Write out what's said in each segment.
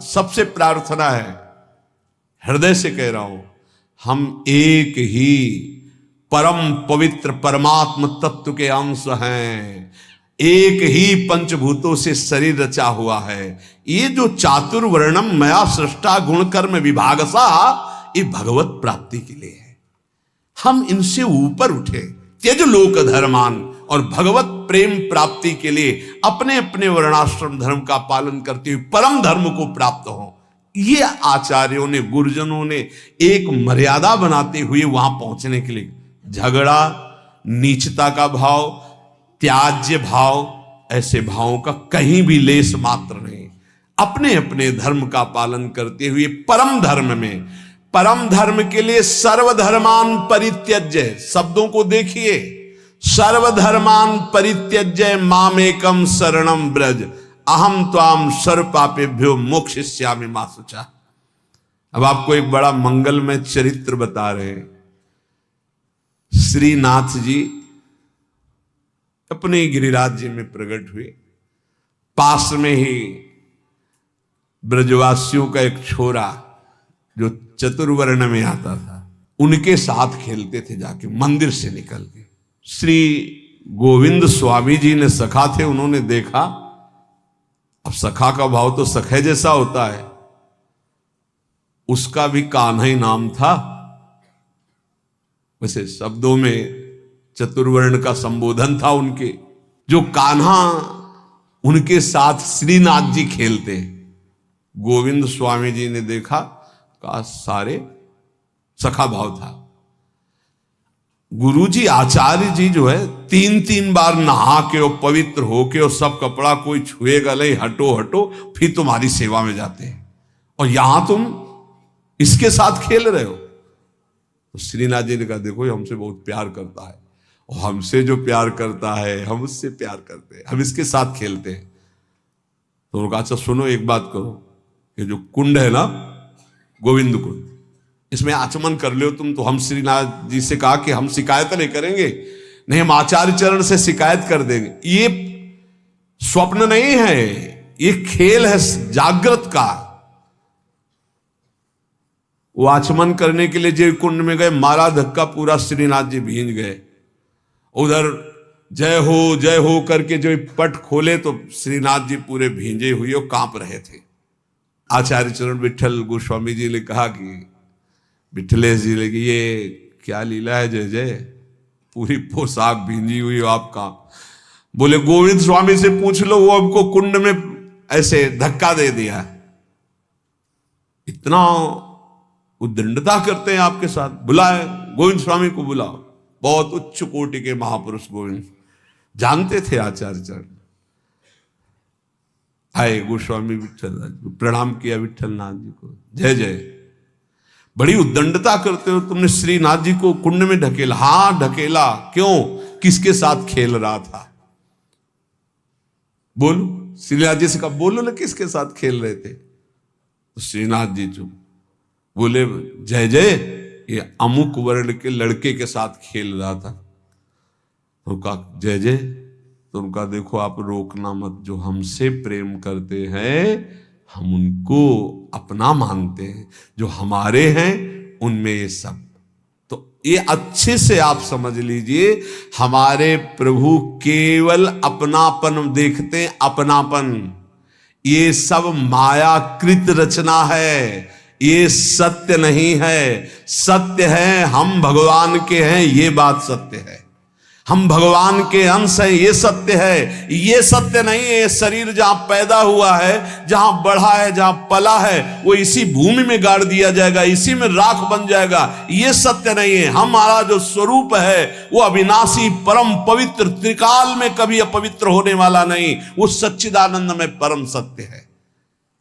सबसे प्रार्थना है, हृदय से कह रहा हूं, हम एक ही परम पवित्र परमात्म तत्व के अंश हैं, एक ही पंचभूतों से शरीर रचा हुआ है। ये जो चातुर्वर्णम मया सृष्टा गुण कर्म विभागसा, ये भगवत प्राप्ति के लिए है। हम इनसे ऊपर उठे, त्यज लोक धर्मान, और भगवत प्रेम प्राप्ति के लिए अपने अपने वर्णाश्रम धर्म का पालन करते हुए परम धर्म को प्राप्त हो। ये आचार्यों ने, गुरुजनों ने एक मर्यादा बनाते हुए वहां पहुंचने के लिए, झगड़ा, नीचता का भाव, त्याज्य भाव, ऐसे भावों का कहीं भी लेस मात्र नहीं। अपने अपने धर्म का पालन करते हुए परम धर्म में, परम धर्म के लिए सर्वधर्मान परित्यज्य, शब्दों को देखिए, सर्वधर्मान परित्यज्य मामेकम शरणम ब्रज अहम त्वाम सर्व पापेभ्यो मोक्षयिष्यामि मा शुचा। अब आपको एक बड़ा मंगलमय चरित्र बता रहे हैं। श्रीनाथ जी अपने गिरिराज में प्रकट हुए। पास में ही ब्रजवासियों का एक छोरा जो चतुर्वर्ण में आता था, उनके साथ खेलते थे जाके मंदिर से निकल के। श्री गोविंद स्वामी जी ने, सखा थे, उन्होंने देखा। अब सखा का भाव तो सखे जैसा होता है, उसका भी कान्हा ही नाम था। वैसे शब्दों में चतुर्वर्ण का संबोधन था उनके। जो कान्हा उनके साथ श्रीनाथ जी खेलते, गोविंद स्वामी जी ने देखा, का सारे सखा भाव था। गुरुजी आचार्य जी जो है 3-3 बार नहा के और पवित्र होके और सब कपड़ा कोई छुएगा नहीं, हटो हटो, फिर तुम्हारी सेवा में जाते हैं, और यहां तुम इसके साथ खेल रहे हो। तो श्रीनाथ जी ने कहा, देखो ये हमसे बहुत प्यार करता है, और हमसे जो प्यार करता है हम उससे प्यार करते हैं, हम इसके साथ खेलते हैं। तो उन्होंने कहा, अच्छा सुनो, एक बात करो, ये जो कुंड है ना, गोविंद कुंड, इसमें आचमन कर लो तुम। तो हम श्रीनाथ जी से कहा कि हम शिकायत नहीं करेंगे, नहीं हम आचार्य चरण से शिकायत कर देंगे। ये स्वप्न नहीं है, ये खेल है जागृत का। वो आचमन करने के लिए जो कुंड में गए, मारा धक्का, पूरा श्रीनाथ जी भींज गए। उधर जय हो करके जो पट खोले तो श्रीनाथ जी पूरे भींजे हुए और कांप रहे थे। आचार्य चरण विठल गोस्वामी जी ने कहा कि विठलेश जी ने, ये क्या लीला है जय जय, पूरी पोशाक भींजी हुई हो आप कहां? बोले गोविंद स्वामी से पूछ लो, वो हमको कुंड में ऐसे धक्का दे दिया। इतना उद्दंडता करते हैं आपके साथ, बुलाए गोविंद स्वामी को, बुलाओ। बहुत उच्च कोटि के महापुरुष गोविंद जानते थे आचार्य चरण। आए गोस्वामी विठल, प्रणाम किया विठल नाथ जी को, जय जय। बड़ी उद्दंडता करते हो, तुमने श्रीनाथ जी को कुंड में ढकेला। हाँ ढकेला, क्यों, किसके साथ खेल रहा था? बोलो, श्रीनाथ जी से कहा, बोलो ना किसके साथ खेल रहे थे? तो श्रीनाथ जी चुप। बोले जय जय, ये अमुक वर्ण के लड़के के साथ खेल रहा था। तो कहा जय जय। तो उनका, देखो आप रोकना मत, जो हमसे प्रेम करते हैं हम उनको अपना मानते हैं, जो हमारे हैं उनमें ये सब। तो ये अच्छे से आप समझ लीजिए, हमारे प्रभु केवल अपनापन देखते हैं, अपनापन। ये सब मायाकृत रचना है, ये सत्य नहीं है। सत्य है हम भगवान के हैं, ये बात सत्य है। हम भगवान के अंश हैं, ये सत्य है। ये सत्य नहीं है शरीर जहां पैदा हुआ है, जहां बढ़ा है, जहां पला है, वो इसी भूमि में गाड़ दिया जाएगा, इसी में राख बन जाएगा। ये सत्य नहीं है। हमारा जो स्वरूप है वो अविनाशी, परम पवित्र, त्रिकाल में कभी अपवित्र होने वाला नहीं, वो सच्चिदानंद में परम सत्य है।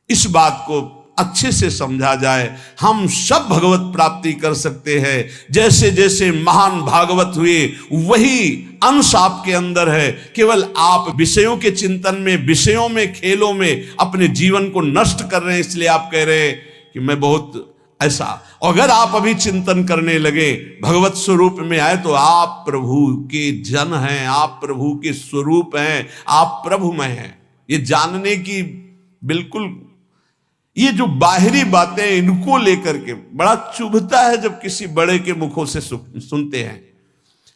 इस बात को अच्छे से समझा जाए, हम सब भगवत प्राप्ति कर सकते हैं। जैसे जैसे महान भागवत हुए, वही अंश आपके अंदर है। केवल आप विषयों के चिंतन में, विषयों में, खेलों में अपने जीवन को नष्ट कर रहे हैं। इसलिए आप कह रहे हैं कि मैं बहुत ऐसा। अगर आप अभी चिंतन करने लगे, भगवत स्वरूप में आए, तो आप प्रभु के जन हैं, आप प्रभु के स्वरूप हैं, आप प्रभुमय हैं। ये जानने की बिल्कुल ये जो बाहरी बातें इनको लेकर के बड़ा चुभता है जब किसी बड़े के मुखों से सुनते हैं।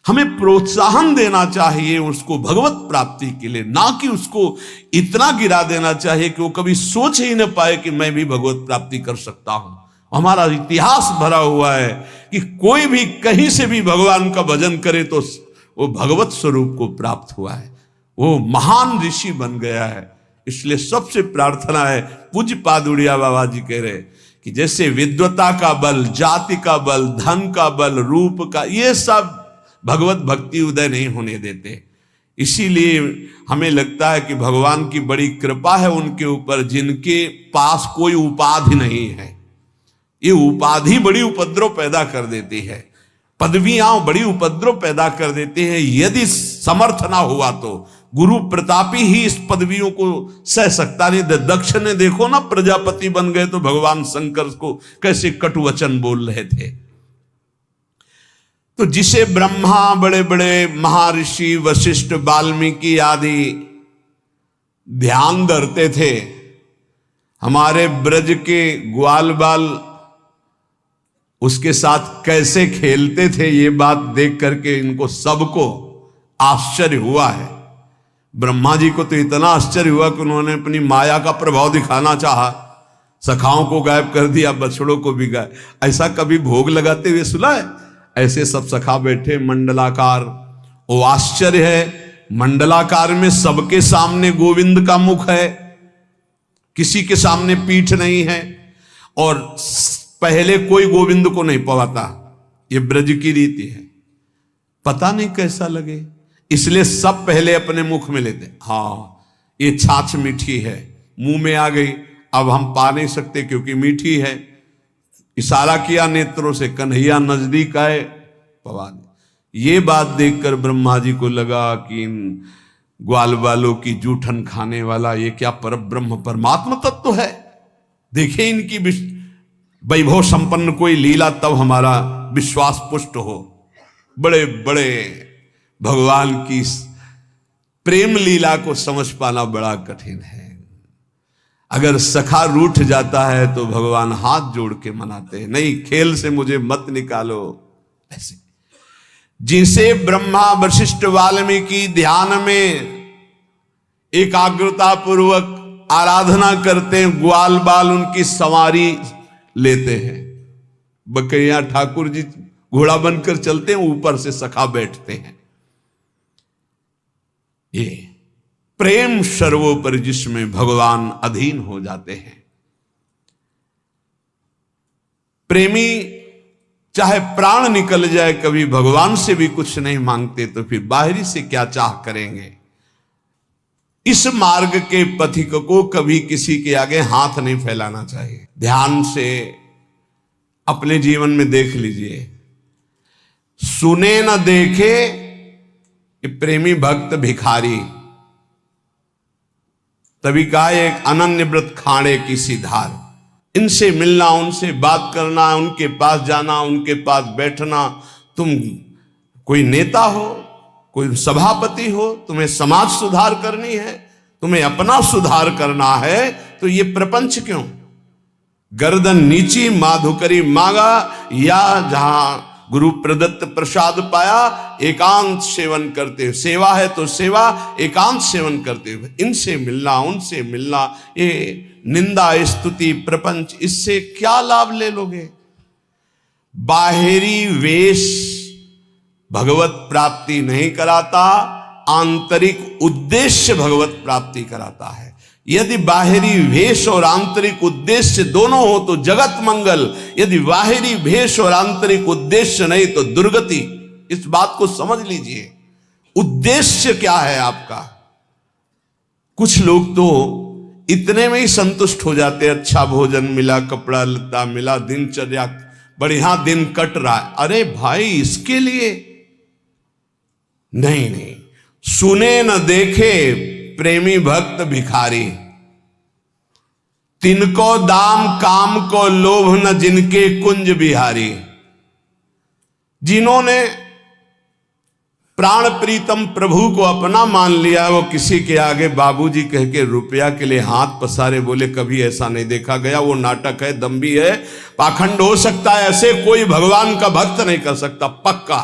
हमें प्रोत्साहन देना चाहिए उसको भगवत प्राप्ति के लिए, ना कि उसको इतना गिरा देना चाहिए कि वो कभी सोच ही न पाए कि मैं भी भगवत प्राप्ति कर सकता हूं। हमारा इतिहास भरा हुआ है कि कोई भी कहीं से भी भगवान का भजन करे तो वो भगवत स्वरूप को प्राप्त हुआ है, वो महान ऋषि बन गया है। इसलिए सबसे प्रार्थना है, पूज्य पादुड़िया बाबा जी कह रहे कि जैसे विद्वता का बल, जाति का बल, धन का बल, रूप का, ये सब भगवत भक्ति उदय नहीं होने देते। इसीलिए हमें लगता है कि भगवान की बड़ी कृपा है उनके ऊपर जिनके पास कोई उपाधि नहीं है। ये उपाधि बड़ी उपद्रव पैदा कर देती है, पदवियां बड़ी उपद्रव पैदा कर देते हैं। यदि समर्थ ना हुआ तो गुरु प्रतापी ही इस पदवियों को सह सकता नहीं। दक्ष ने देखो ना, प्रजापति बन गए तो भगवान शंकर को कैसे कटु वचन बोल रहे थे। तो जिसे ब्रह्मा, बड़े बड़े महर्षि वशिष्ठ, वाल्मीकि आदि ध्यान धरते थे, हमारे ब्रज के ग्वाल बाल उसके साथ कैसे खेलते थे, ये बात देख करके इनको सबको आश्चर्य हुआ है। ब्रह्मा जी को तो इतना आश्चर्य हुआ कि उन्होंने अपनी माया का प्रभाव दिखाना चाहा, सखाओं को गायब कर दिया, बछड़ों को भी गायब। ऐसा कभी भोग लगाते हुए सुना है? ऐसे सब सखा बैठे मंडलाकार। वो आश्चर्य है, मंडलाकार में सबके सामने गोविंद का मुख है, किसी के सामने पीठ नहीं है, और पहले कोई गोविंद को नहीं पवाता। ये ब्रज की रीति है, पता नहीं कैसा लगे, इसलिए सब पहले अपने मुख में लेते। हाँ, ये छाछ मीठी है, मुंह में आ गई, अब हम पा नहीं सकते क्योंकि मीठी है। इशारा किया नेत्रों से, कन्हैया नजदीक आए, पवा दे। ये बात देखकर ब्रह्मा जी को लगा कि इन ग्वाल वालों की जूठन खाने वाला ये क्या परब्रह्म परमात्मा तत्व है। देखे इनकी वैभव संपन्न कोई लीला, तब हमारा विश्वास पुष्ट हो। बड़े बड़े भगवान की प्रेम लीला को समझ पाना बड़ा कठिन है। अगर सखा रूठ जाता है तो भगवान हाथ जोड़ के मनाते हैं, नहीं खेल से मुझे मत निकालो। ऐसे जिसे ब्रह्मा वशिष्ठ वाल्मीकि ध्यान में एकाग्रता पूर्वक आराधना करते हैं, ग्वाल बाल उनकी सवारी लेते हैं। बकैया ठाकुर जी घोड़ा बनकर चलते हैं, ऊपर से सखा बैठते हैं। ये प्रेम सर्वोपरि जिसमें भगवान अधीन हो जाते हैं। प्रेमी चाहे प्राण निकल जाए, कभी भगवान से भी कुछ नहीं मांगते तो फिर बाहरी से क्या चाह करेंगे। इस मार्ग के पथिक को कभी किसी के आगे हाथ नहीं फैलाना चाहिए। ध्यान से अपने जीवन में देख लीजिए, सुने न देखे कि प्रेमी भक्त भिखारी, तभी कहा एक अनन्य व्रत खाड़े की सी धार। इनसे मिलना, उनसे बात करना, उनके पास जाना, उनके पास बैठना। तुम कोई नेता हो, कोई सभापति हो, तुम्हें समाज सुधार करनी है, तुम्हें अपना सुधार करना है, तो ये प्रपंच क्यों? गर्दन नीची माधुकरी मांगा, या जहां गुरु प्रदत्त प्रसाद पाया एकांत सेवन करते हुए, सेवा है तो सेवा, एकांत सेवन करते हुए इनसे मिलना, उनसे मिलना। ये निंदा स्तुति प्रपंच, इससे क्या लाभ ले लोगे? बाहरी वेश भगवत प्राप्ति नहीं कराता, आंतरिक उद्देश्य भगवत प्राप्ति कराता है। यदि बाहरी वेश और आंतरिक उद्देश्य दोनों हो तो जगत मंगल, यदि बाहरी वेश और आंतरिक उद्देश्य नहीं तो दुर्गति। इस बात को समझ लीजिए, उद्देश्य क्या है आपका। कुछ लोग तो इतने में ही संतुष्ट हो जाते, अच्छा भोजन मिला, कपड़ा लत्ता मिला, दिनचर्या बढ़िया दिन कट रहा है। अरे भाई, इसके लिए नहीं नहीं, सुने न देखे प्रेमी भक्त भिखारी, तिनको दाम काम को लोभ न जिनके कुंज बिहारी। जिन्होंने प्राण प्रीतम प्रभु को अपना मान लिया। वो किसी के आगे बाबूजी कह के रुपया के लिए हाथ पसारे, बोले कभी ऐसा नहीं देखा गया, वो नाटक है, दम्भी है, पाखंड हो सकता है, ऐसे कोई भगवान का भक्त नहीं कर सकता, पक्का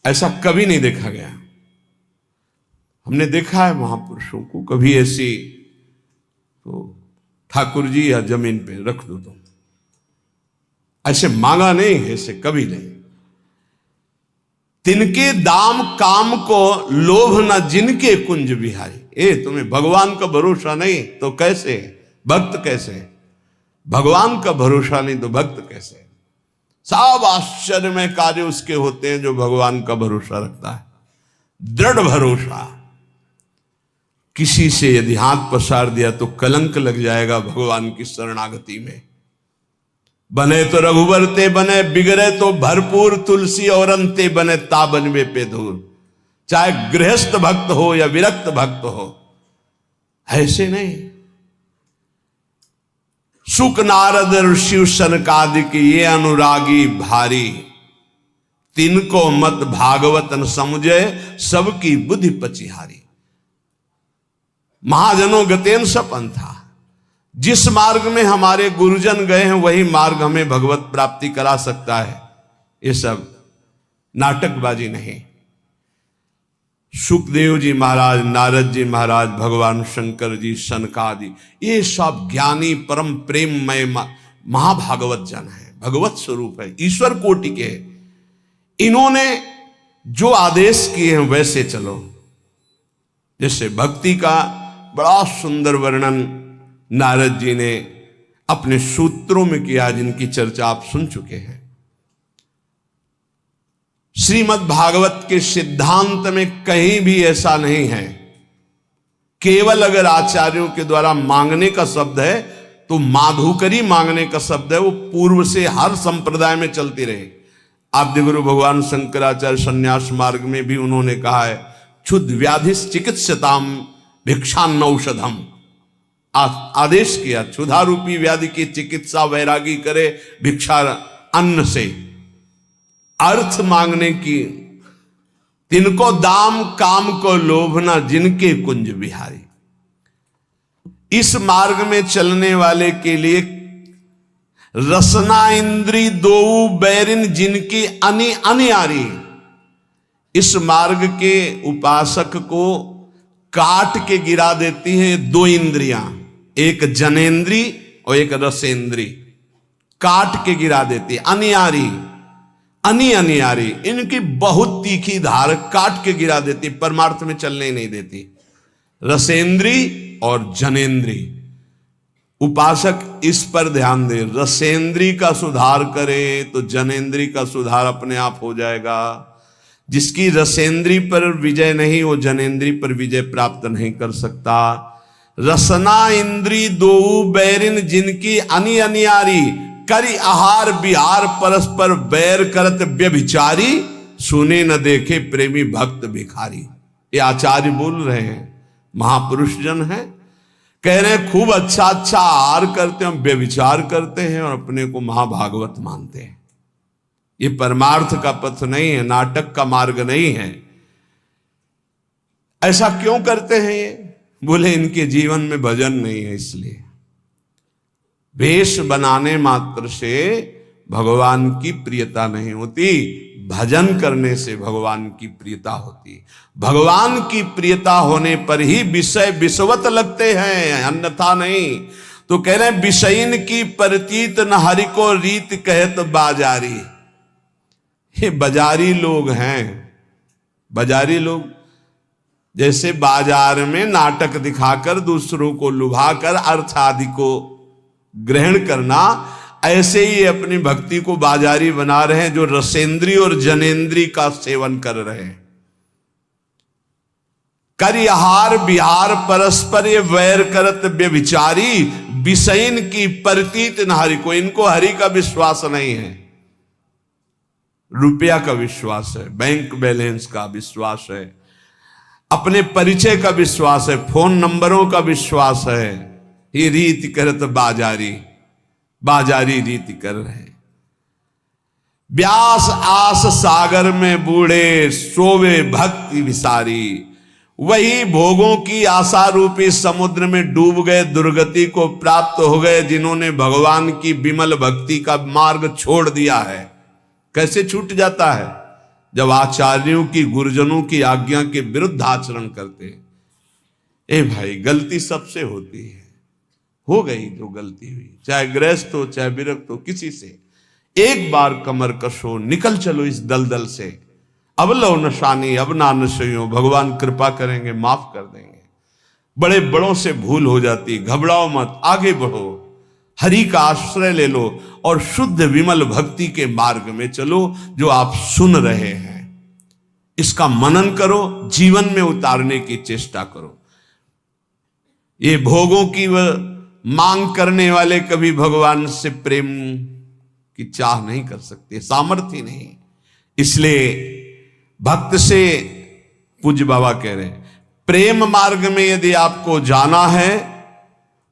ऐसा कभी नहीं देखा गया। हमने देखा है महापुरुषों को, कभी ऐसी तो ठाकुर जी या जमीन पे रख दो तुम, ऐसे मांगा नहीं, ऐसे कभी नहीं। तिनके दाम काम को लोभ न जिनके कुंज बिहारी। तुम्हें भगवान का भरोसा नहीं तो कैसे भक्त, कैसे भगवान का भरोसा नहीं तो भक्त कैसे। सब आश्चर्यमय कार्य उसके होते हैं जो भगवान का भरोसा रखता है, दृढ़ भरोसा। किसी से यदि हाथ पसार दिया तो कलंक लग जाएगा भगवान की शरणागति में। बने तो रघुवर ते बने, बिगड़े तो भरपूर तुलसी और अंते बने ताबनवे पे धूर। चाहे गृहस्थ भक्त हो या विरक्त भक्त हो, ऐसे नहीं। सुख नारद ऋषि सनकादिक ये अनुरागी भारी, तिनको मत भागवत न समझे सबकी बुद्धि पचिहारी। महाजनों गतेन सपन था, जिस मार्ग में हमारे गुरुजन गए हैं वही मार्ग हमें भगवत प्राप्ति करा सकता है। ये सब नाटकबाजी नहीं। सुखदेव जी महाराज, नारद जी महाराज, भगवान शंकर जी, सनकादि, ये सब ज्ञानी परम प्रेममय महाभागवत जन है, भगवत स्वरूप है, ईश्वर कोटि के। इन्होंने जो आदेश किए हैं वैसे चलो। जैसे भक्ति का बड़ा सुंदर वर्णन नारद जी ने अपने सूत्रों में किया, जिनकी चर्चा आप सुन चुके हैं। श्रीमद् भागवत के सिद्धांत में कहीं भी ऐसा नहीं है। केवल अगर आचार्यों के द्वारा मांगने का शब्द है तो माधुकरी मांगने का शब्द है, वो पूर्व से हर संप्रदाय में चलती रही। आद्य गुरु भगवान शंकराचार्य संन्यास मार्ग में भी उन्होंने कहा है, क्षुद व्याधि चिकित्सताम भिक्षान्न औषधम। आदेश किया, क्षुधा रूपी व्याधि की चिकित्सा वैरागी करे भिक्षा अन्न से। अर्थ मांगने की, तिनको दाम काम को लोभना जिनके कुंज बिहारी। इस मार्ग में चलने वाले के लिए रसना इंद्री दो बैरिन जिनकी अनियारी। इस मार्ग के उपासक को काट के गिरा देती हैं दो इंद्रियां, एक जनेन्द्री और एक रसेंद्री, काट के गिरा देती। अनियारी, अनियारी, इनकी बहुत तीखी धार काट के गिरा देती, परमार्थ में चलने ही नहीं देती। रसेंद्री और जनेन्द्री, उपासक इस पर ध्यान दे। रसेंद्री का सुधार करे तो जनेन्द्री का सुधार अपने आप हो जाएगा। जिसकी रसेंद्री पर विजय नहीं, वो जनेन्द्री पर विजय प्राप्त नहीं कर सकता। रसना इंद्री दो बैरिन जिनकी अनियारी, करी आहार बिहार परस्पर बैर करत व्यभिचारी, सुने न देखे प्रेमी भक्त भिखारी। ये आचार्य बोल रहे हैं, महापुरुष जन है, कह रहे हैं खूब अच्छा अच्छा आहार करते हैं, व्यभिचार करते हैं और अपने को महाभागवत मानते हैं। ये परमार्थ का पथ नहीं है, नाटक का मार्ग नहीं है। ऐसा क्यों करते हैं ये? बोले इनके जीवन में भजन नहीं है, इसलिए। वेश बनाने मात्र से भगवान की प्रियता नहीं होती, भजन करने से भगवान की प्रियता होती। भगवान की प्रियता होने पर ही विषय विषवत लगते हैं, अन्यथा नहीं। तो कह रहे हैं विषयीन की प्रतीत न हरि को रीत कहत बाजारी। ये बाजारी लोग हैं। बाजारी लोग जैसे बाजार में नाटक दिखाकर दूसरों को लुभाकर अर्थ आदि को ग्रहण करना, ऐसे ही अपनी भक्ति को बाजारी बना रहे हैं, जो रसेंद्री और जनेन्द्री का सेवन कर रहे हैं। करि आहार बिहार परस्पर ये वैर करत व्यभिचारी, विषयीन की प्रतीत न हरि को। इनको हरि का विश्वास नहीं है, रुपया का विश्वास है, बैंक बैलेंस का विश्वास है, अपने परिचय का विश्वास है, फोन नंबरों का विश्वास है। ये रीति करत बाजारी, बाजारी रीति कर रहे हैं। व्यास आस सागर में बूढ़े, सोवे भक्ति विसारी। वही भोगों की आशा रूपी समुद्र में डूब गए, दुर्गति को प्राप्त हो गए, जिन्होंने भगवान की विमल भक्ति का मार्ग छोड़ दिया है। कैसे छूट जाता है? जब आचार्यों की, गुरुजनों की आज्ञा के विरुद्ध आचरण करते हैं। ए भाई, गलती सबसे होती है, हो गई जो गलती हुई, चाहे गृहस्थ हो चाहे विरक्त हो, किसी से एक बार कमर कसो, निकल चलो इस दलदल से। अब लो नशानी अब ना नशो, भगवान कृपा करेंगे, माफ कर देंगे। बड़े बड़ों से भूल हो जाती, घबराओ मत, आगे बढ़ो, हरि का आश्रय ले लो और शुद्ध विमल भक्ति के मार्ग में चलो। जो आप सुन रहे हैं इसका मनन करो, जीवन में उतारने की चेष्टा करो। ये भोगों की मांग करने वाले कभी भगवान से प्रेम की चाह नहीं कर सकते, सामर्थ्य नहीं। इसलिए भक्त से, पूज्य बाबा कह रहे हैं, प्रेम मार्ग में यदि आपको जाना है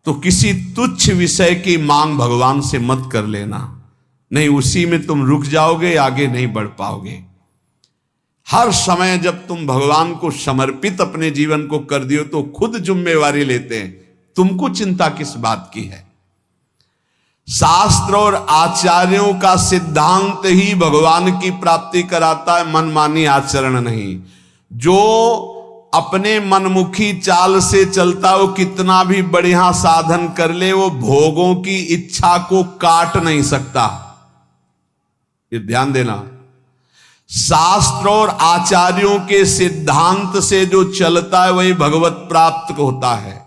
तो किसी तुच्छ विषय की मांग भगवान से मत कर लेना, नहीं उसी में तुम रुक जाओगे, आगे नहीं बढ़ पाओगे। हर समय जब तुम भगवान को समर्पित अपने जीवन को कर दियो तो खुद जिम्मेवारी लेते हैं, तुमको चिंता किस बात की है। शास्त्र और आचार्यों का सिद्धांत ही भगवान की प्राप्ति कराता है, मनमानी आचरण नहीं। जो अपने मनमुखी चाल से चलता, वो कितना भी बढ़िया साधन कर ले, वो भोगों की इच्छा को काट नहीं सकता। ये ध्यान देना। शास्त्र और आचार्यों के सिद्धांत से जो चलता है वही भगवत प्राप्त होता है।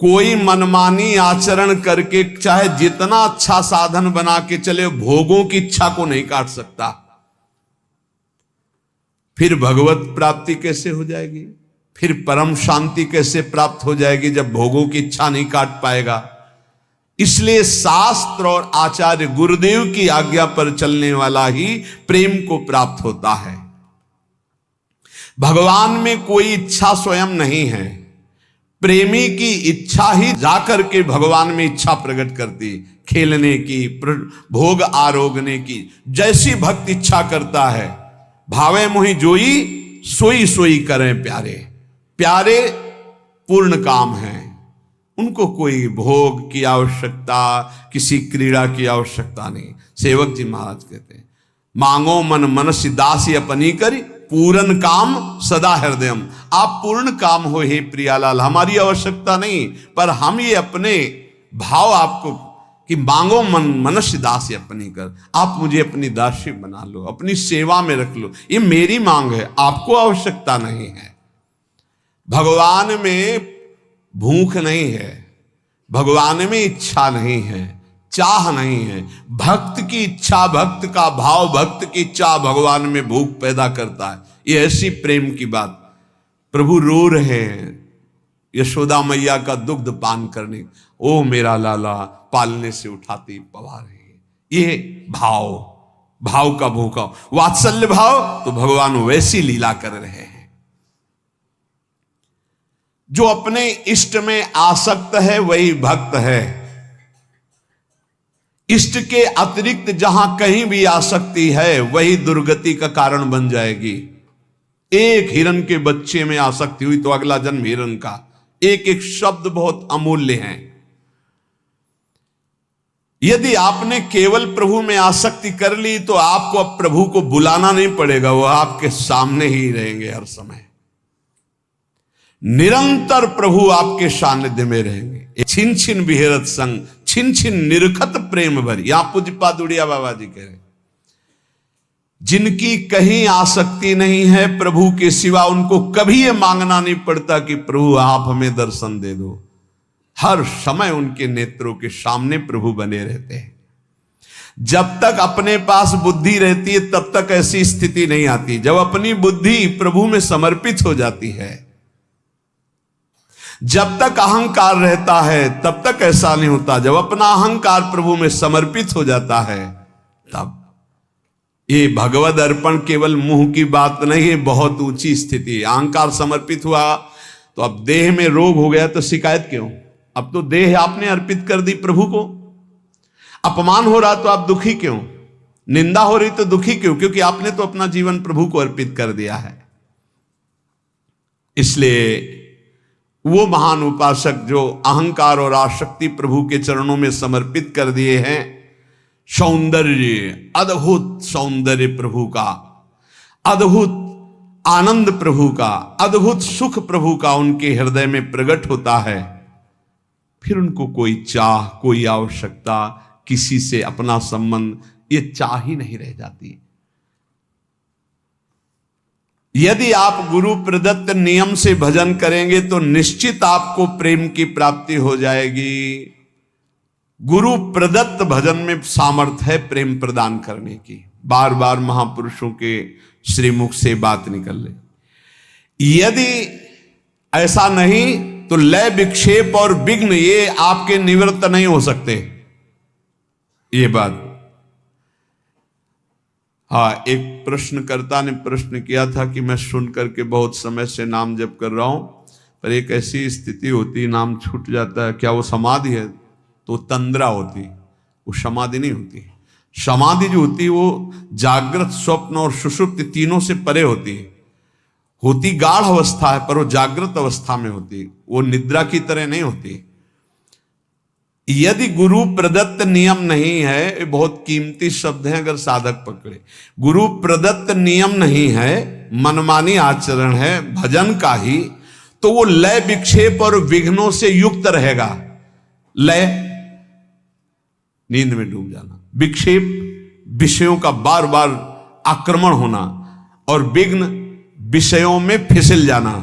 कोई मनमानी आचरण करके चाहे जितना अच्छा साधन बना के चले, भोगों की इच्छा को नहीं काट सकता। फिर भगवत प्राप्ति कैसे हो जाएगी? फिर परम शांति कैसे प्राप्त हो जाएगी जब भोगों की इच्छा नहीं काट पाएगा? इसलिए शास्त्र और आचार्य गुरुदेव की आज्ञा पर चलने वाला ही प्रेम को प्राप्त होता है। भगवान में कोई इच्छा स्वयं नहीं है, प्रेमी की इच्छा ही जाकर के भगवान में इच्छा प्रकट करती, खेलने की, भोग आरोगने की। जैसी भक्त इच्छा करता है, भावे मोहि जोई सोई सोई करें प्यारे। प्यारे पूर्ण काम है, उनको कोई भोग की आवश्यकता, किसी क्रीड़ा की आवश्यकता नहीं। सेवक जी महाराज कहते हैं, मांगो मन मनसि दासी अपनी करी, पूर्ण काम सदा हृदयम। आप पूर्ण काम हो हे प्रियालाल, हमारी आवश्यकता नहीं, पर हम ये अपने भाव आपको कि मांगो मन मनुष्य दासी अपनी कर, आप मुझे अपनी दासी बना लो, अपनी सेवा में रख लो, ये मेरी मांग है, आपको आवश्यकता नहीं है। भगवान में भूख नहीं है, भगवान में इच्छा नहीं है, चाह नहीं है। भक्त की इच्छा, भक्त का भाव, भक्त की चाह भगवान में भूख पैदा करता है। ये ऐसी प्रेम की बात। प्रभु रो रहे हैं यशोदा मैया का दुग्ध पान करने, ओ मेरा लाला पालने से उठाती पवा रही है। ये भाव, भाव का भूखा, वात्सल्य भाव, तो भगवान वैसी लीला कर रहे हैं। जो अपने इष्ट में आसक्त है वही भक्त है। इष्ट के अतिरिक्त जहां कहीं भी आसक्ति है वही दुर्गति का कारण बन जाएगी। एक हिरन के बच्चे में आसक्ति हुई तो अगला जन्म हिरन का। एक एक शब्द बहुत अमूल्य है। यदि आपने केवल प्रभु में आसक्ति कर ली तो आपको अब प्रभु को बुलाना नहीं पड़ेगा, वो आपके सामने ही रहेंगे हर समय। निरंतर प्रभु आपके सानिध्य में रहेंगे। छिन छिन विहेरत संग, छिन छिन निरखत प्रेम भरी। यहां पूज्यपाद उड़िया बाबा जी कह रहे, जिनकी कहीं आसक्ति नहीं है प्रभु के सिवा, उनको कभी यह मांगना नहीं पड़ता कि प्रभु आप हमें दर्शन दे दो। हर समय उनके नेत्रों के सामने प्रभु बने रहते हैं। जब तक अपने पास बुद्धि रहती है तब तक ऐसी स्थिति नहीं आती। जब अपनी बुद्धि प्रभु में समर्पित हो जाती है, जब तक अहंकार रहता है तब तक ऐसा नहीं होता। जब अपना अहंकार प्रभु में समर्पित हो जाता है तब ये भगवद अर्पण केवल मुंह की बात नहीं है, बहुत ऊंची स्थिति। अहंकार समर्पित हुआ तो अब देह में रोग हो गया तो शिकायत क्यों? अब तो देह आपने अर्पित कर दी प्रभु को। अपमान हो रहा तो आप दुखी क्यों? निंदा हो रही तो दुखी क्यों? क्योंकि आपने तो अपना जीवन प्रभु को अर्पित कर दिया है। इसलिए वो महान उपासक जो अहंकार और आसक्ति प्रभु के चरणों में समर्पित कर दिए हैं, सौंदर्य, अद्भुत सौंदर्य प्रभु का, अद्भुत आनंद प्रभु का, अद्भुत सुख प्रभु का उनके हृदय में प्रकट होता है, फिर उनको कोई चाह, कोई आवश्यकता, किसी से अपना संबंध, ये चाह ही नहीं रह जाती। यदि आप गुरु प्रदत्त नियम से भजन करेंगे तो निश्चित आपको प्रेम की प्राप्ति हो जाएगी। गुरु प्रदत्त भजन में सामर्थ्य है प्रेम प्रदान करने की। बार बार महापुरुषों के श्रीमुख से बात निकल रही। यदि ऐसा नहीं तो लय, विक्षेप और विघ्न ये आपके निवृत्त नहीं हो सकते। ये बात, हाँ, एक प्रश्नकर्ता ने प्रश्न किया था कि मैं सुन करके बहुत समय से नाम जप कर रहा हूं, पर एक ऐसी स्थिति होती, नाम छूट जाता है, क्या वो समाधि है? तो तंद्रा होती, वो समाधि नहीं होती। समाधि जो होती है वो जागृत, स्वप्न और सुषुप्ति तीनों से परे होती है। होती गाढ़ अवस्था है, पर वो जागृत अवस्था में होती, वो निद्रा की तरह नहीं होती। यदि गुरु प्रदत्त नियम नहीं है, ये बहुत कीमती शब्द है अगर साधक पकड़े, गुरु प्रदत्त नियम नहीं है, मनमानी आचरण है भजन का ही, तो वो लय, विक्षेप और विघ्नों से युक्त रहेगा। लय, नींद में डूब जाना, विक्षेप, विषयों का बार बार आक्रमण होना, और विघ्न, विषयों में फिसल जाना।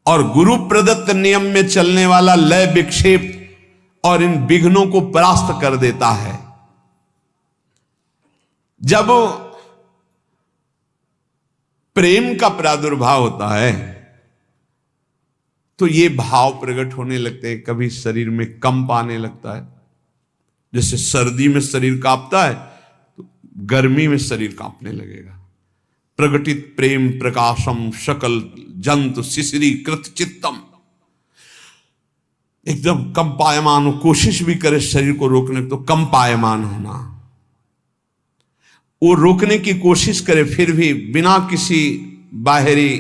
और गुरु प्रदत्त नियम में चलने वाला लय, विक्षेप और इन विघ्नों को परास्त कर देता है। जब प्रेम का प्रादुर्भाव होता है तो ये भाव प्रकट होने लगते हैं। कभी शरीर में कंप आने लगता है, जैसे सर्दी में शरीर कांपता है तो गर्मी में शरीर कांपने लगेगा। प्रकटित प्रेम प्रकाशम सकल जंतु शिशिरी कृत चित्तम, एकदम कंपायमान हो, कोशिश भी करे शरीर को रोकने तो कंपायमान होना, वो रोकने की कोशिश करे फिर भी बिना किसी बाहरी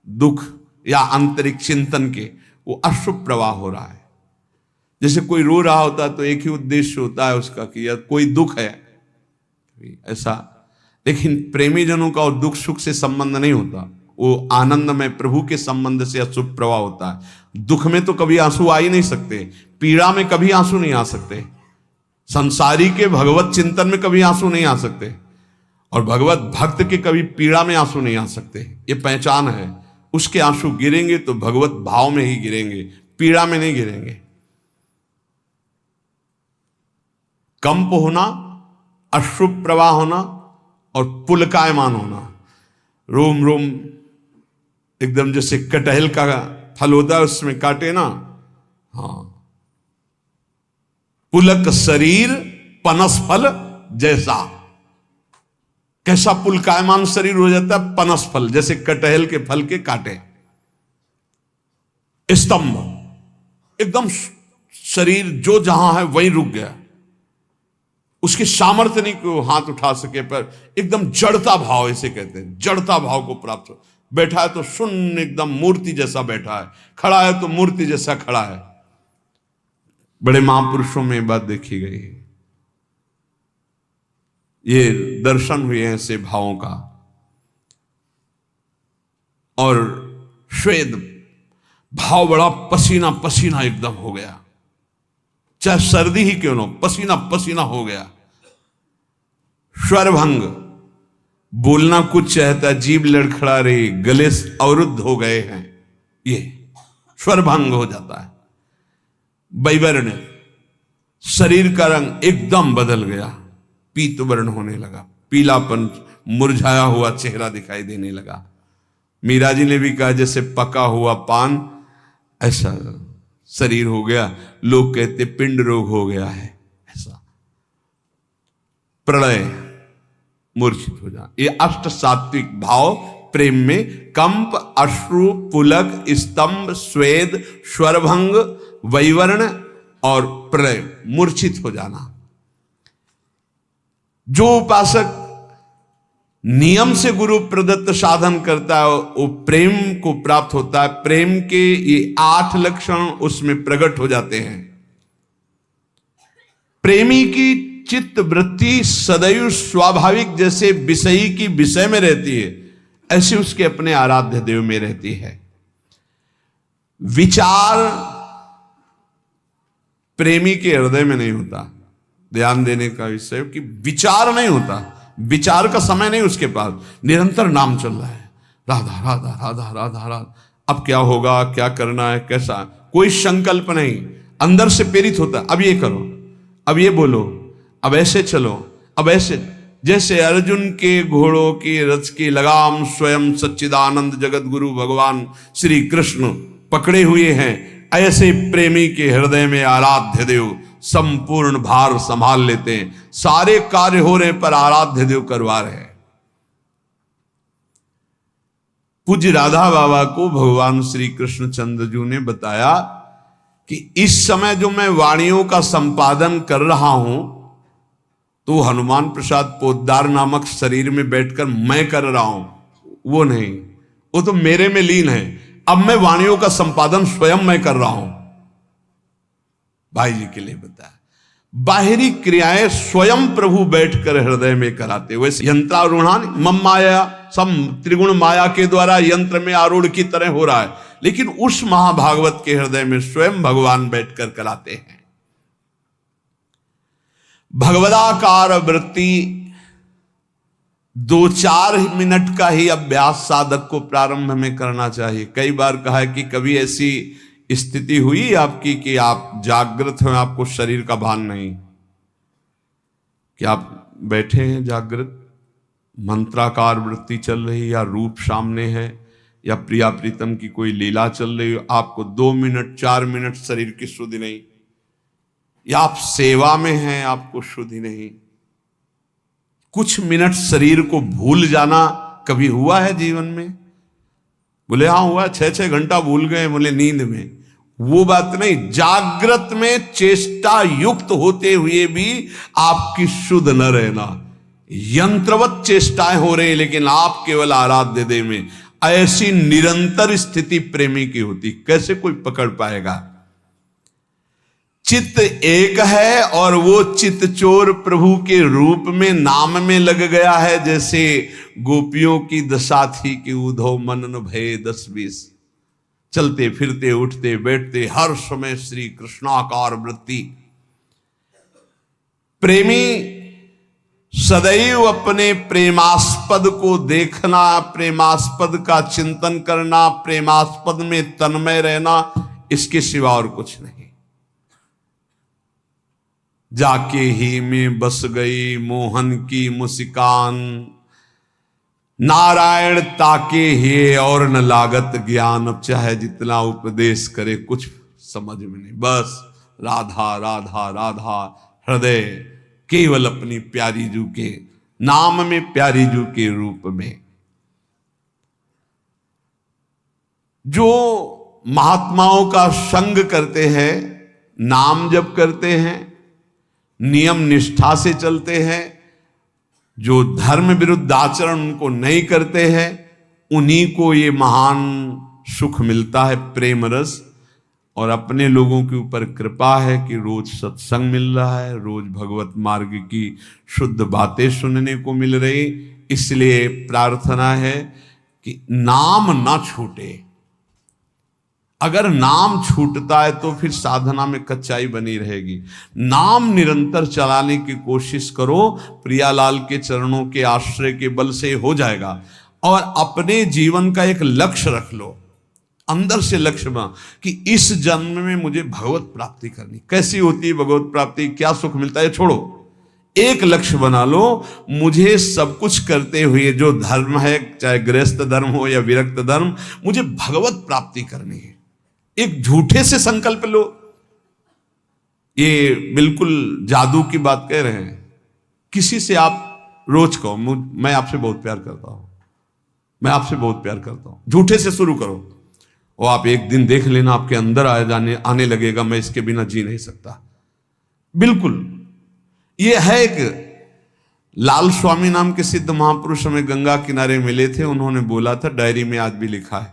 दुख या आंतरिक चिंतन के वो अशुभ प्रवाह हो रहा है। जैसे कोई रो रहा होता है तो एक ही उद्देश्य होता है उसका कि यार कोई दुख है ऐसा, लेकिन प्रेमी जनों का और दुख सुख से संबंध नहीं होता, वो आनंद में प्रभु के संबंध से अशुभ प्रवाह होता है। दुख में तो कभी आंसू आ ही नहीं सकते, पीड़ा में कभी आंसू नहीं आ सकते, संसारी के भगवत चिंतन में कभी आंसू नहीं आ सकते, और भगवत भक्त के कभी पीड़ा में आंसू नहीं आ सकते। ये पहचान है, उसके आंसू गिरेंगे तो भगवत भाव में ही गिरेंगे, पीड़ा में नहीं गिरेंगे। कंप होना, अशुभ प्रवाह होना और पुलकायमान होना, रोम रोम एकदम जैसे कटहल का फल होता है उसमें काटे ना, हाँ, पुलक शरीर पनस फल जैसा, कैसा पुलकायमान शरीर हो जाता है, पनस फल जैसे कटहल के फल के काटे, स्तंभ, एकदम शरीर जो जहां है वहीं रुक गया, उसकी सामर्थ्य नहीं कि वो हाथ उठा सके, पर एकदम जड़ता भाव, इसे कहते हैं जड़ता भाव को प्राप्त हो। बैठा है तो शून्य, एकदम मूर्ति जैसा बैठा है, खड़ा है तो मूर्ति जैसा खड़ा है। बड़े महापुरुषों में बात देखी गई है, ये दर्शन हुए हैं ऐसे भावों का। और श्वेत भाव बड़ा पसीना पसीना एकदम हो गया, चाहे सर्दी ही क्यों ना, पसीना पसीना हो गया। स्वरभंग, बोलना कुछ चाहता, जीभ लड़खड़ा रही, गले अवरुद्ध हो गए हैं, ये स्वरभंग हो जाता है। वैवर्ण, शरीर का रंग एकदम बदल गया, पीत वर्ण होने लगा, पीलापन, मुरझाया हुआ चेहरा दिखाई देने लगा। मीरा जी ने भी कहा जैसे पका हुआ पान ऐसा शरीर हो गया, लोग कहते पिंड रोग हो गया है ऐसा। प्रलय, मूर्छित हो जाना, ये अष्ट सात्विक भाव प्रेम में कंप, अश्रु, पुलक, स्तंभ, स्वेद, स्वरभंग, वैवर्ण और प्रलय, मूर्छित हो जाना। जो उपासक नियम से गुरु प्रदत्त साधन करता है वो प्रेम को प्राप्त होता है। प्रेम के ये 8 लक्षण उसमें प्रकट हो जाते हैं। प्रेमी की चित्त वृत्ति सदैव स्वाभाविक जैसे विषयी की विषय में रहती है, ऐसे उसके अपने आराध्य देव में रहती है। विचार प्रेमी के हृदय में नहीं होता। ध्यान देने का विषय कि विचार नहीं होता, विचार का समय नहीं उसके पास। निरंतर नाम चल रहा है, राधा राधा राधा राधा राधा। अब क्या होगा, क्या करना है, कैसा, कोई संकल्प नहीं, अंदर से प्रेरित होता। अब ये करो, अब ये बोलो, अब ऐसे चलो, अब ऐसे। जैसे अर्जुन के घोड़ों की रथ की लगाम स्वयं सच्चिदानंद जगत गुरु भगवान श्री कृष्ण पकड़े हुए हैं, ऐसे प्रेमी के हृदय में आराध्य देव संपूर्ण भार संभाल लेते हैं। सारे कार्य हो रहे पर आराध्य देव करवा रहे हैं। पूज्य राधा बाबा को भगवान श्री कृष्ण चंद्र जी ने बताया कि इस समय जो मैं वाणियों का संपादन कर रहा हूं तो हनुमान प्रसाद पोद्दार नामक शरीर में बैठकर मैं कर रहा हूं, वो नहीं, वो तो मेरे में लीन है। अब मैं वाणियों का संपादन स्वयं मैं कर रहा हूं। भाई जी के लिए बताया, बाहरी क्रियाएं स्वयं प्रभु बैठकर हृदय में कराते। वैसे यंत्रारूढ़ान मम माया, सम त्रिगुण माया के द्वारा यंत्र में आरूढ़ की तरह हो रहा है, लेकिन उस महाभागवत के हृदय में स्वयं भगवान बैठकर कराते हैं। भगवदाकार वृत्ति 2-4 मिनट का ही अभ्यास साधक को प्रारंभ में करना चाहिए। कई बार कहा है कि कभी ऐसी स्थिति हुई आपकी कि आप जागृत हैं, आपको शरीर का भान नहीं, कि आप बैठे हैं जागृत, मंत्राकार वृत्ति चल रही, या रूप सामने है, या प्रिया प्रीतम की कोई लीला चल रही हो, आपको 2 मिनट 4 मिनट शरीर की शुद्धि नहीं, या आप सेवा में हैं, आपको शुद्धि नहीं, कुछ मिनट शरीर को भूल जाना कभी हुआ है जीवन में? बोले हाँ हुआ, 6-6 घंटा भूल गए, बोले नींद में। वो बात नहीं, जागृत में चेष्टा युक्त होते हुए भी आपकी शुद्ध न रहना। यंत्रवत चेष्टाएं हो रही लेकिन आप केवल आराध्य देव में। ऐसी निरंतर स्थिति प्रेमी की होती, कैसे कोई पकड़ पाएगा? चित्त एक है और वो चित्त चोर प्रभु के रूप में नाम में लग गया है। जैसे गोपियों की दशा थी कि उधो मनन भय 10-20, चलते फिरते उठते बैठते हर समय श्री कृष्णाकार वृत्ति। प्रेमी सदैव अपने प्रेमास्पद को देखना, प्रेमास्पद का चिंतन करना, प्रेमास्पद में तन्मय रहना, इसके सिवा और कुछ नहीं। जाके ही में बस गई मोहन की मुस्कान, नारायण ताके ही और न लागत ज्ञान। अब चाहे जितना उपदेश करे कुछ समझ में नहीं, बस राधा राधा राधा। हृदय केवल अपनी प्यारी जू के नाम में, प्यारी जू के रूप में। जो महात्माओं का संग करते हैं, नाम जप करते हैं, नियम निष्ठा से चलते हैं, जो धर्म विरुद्ध आचरण उनको नहीं करते हैं, उन्हीं को ये महान सुख मिलता है, प्रेम रस। और अपने लोगों के ऊपर कृपा है कि रोज सत्संग मिल रहा है, रोज भगवत मार्ग की शुद्ध बातें सुनने को मिल रही। इसलिए प्रार्थना है कि नाम ना छूटे। अगर नाम छूटता है तो फिर साधना में कच्चाई बनी रहेगी। नाम निरंतर चलाने की कोशिश करो, प्रियालाल के चरणों के आश्रय के बल से हो जाएगा। और अपने जीवन का एक लक्ष्य रख लो, अंदर से लक्ष्य बना कि इस जन्म में मुझे भगवत प्राप्ति करनी। कैसी होती है भगवत प्राप्ति, क्या सुख मिलता है, छोड़ो, एक लक्ष्य बना लो। मुझे सब कुछ करते हुए जो धर्म है, चाहे गृहस्थ धर्म हो या विरक्त धर्म, मुझे भगवत प्राप्ति करनी है। एक झूठे से संकल्प लो, ये बिल्कुल जादू की बात कह रहे हैं। किसी से आप रोज कहो मैं आपसे बहुत प्यार करता हूं, मैं आपसे बहुत प्यार करता हूं, झूठे से शुरू करो, और आप एक दिन देख लेना आपके अंदर आने लगेगा मैं इसके बिना जी नहीं सकता। बिल्कुल ये है एक लाल स्वामी नाम के सिद्ध महापुरुष हमें गंगा किनारे मिले थे। उन्होंने बोला था, डायरी में आज भी लिखा है,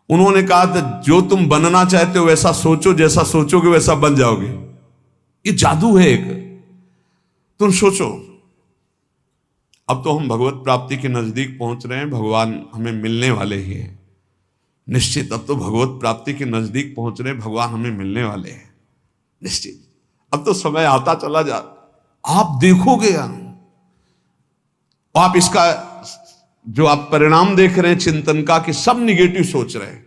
उन्होंने कहा था जो तुम बनना चाहते हो वैसा सोचो, जैसा सोचोगे वैसा बन जाओगे। ये जादू है एक, तुम सोचो। अब तो हम भगवत प्राप्ति के नजदीक पहुंच रहे हैं, भगवान हमें मिलने वाले ही हैं निश्चित। अब तो भगवत प्राप्ति के नजदीक पहुंच रहे हैं, भगवान हमें मिलने वाले हैं निश्चित। अब तो समय आता चला जा, आप देखोगे आप इसका जो आप परिणाम देख रहे हैं चिंतन का, कि सब निगेटिव सोच रहे हैं,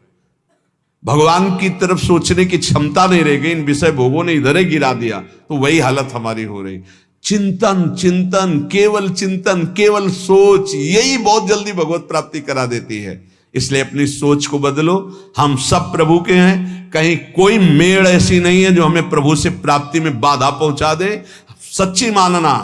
भगवान की तरफ सोचने की क्षमता नहीं रह गई, इन विषय भोगों ने इधर ही गिरा दिया, तो वही हालत हमारी हो रही। चिंतन चिंतन चिंतन केवल सोच, यही बहुत जल्दी भगवत प्राप्ति करा देती है। इसलिए अपनी सोच को बदलो। हम सब प्रभु के हैं, कहीं कोई मेड़ ऐसी नहीं है जो हमें प्रभु से प्राप्ति में बाधा पहुंचा दे। सच्ची मानना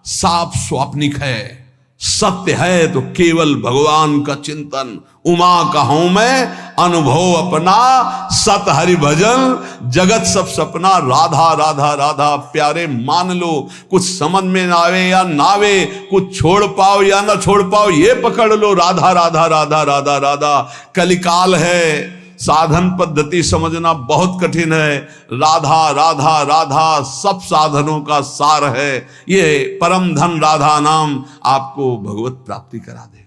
साफ स्वाप्निक है, सत्य है तो केवल भगवान का चिंतन। उमा कहूं मैं अनुभव अपना, सत हरि भजन जगत सब सपना। राधा राधा राधा प्यारे मान लो, कुछ समझ में ना आवे या ना आवे, कुछ छोड़ पाओ या ना छोड़ पाओ, ये पकड़ लो, राधा राधा राधा राधा राधा। कलिकाल है, साधन पद्धति समझना बहुत कठिन है। राधा राधा राधा सब साधनों का सार है। ये परम धन राधा नाम आपको भगवत प्राप्ति करा दे।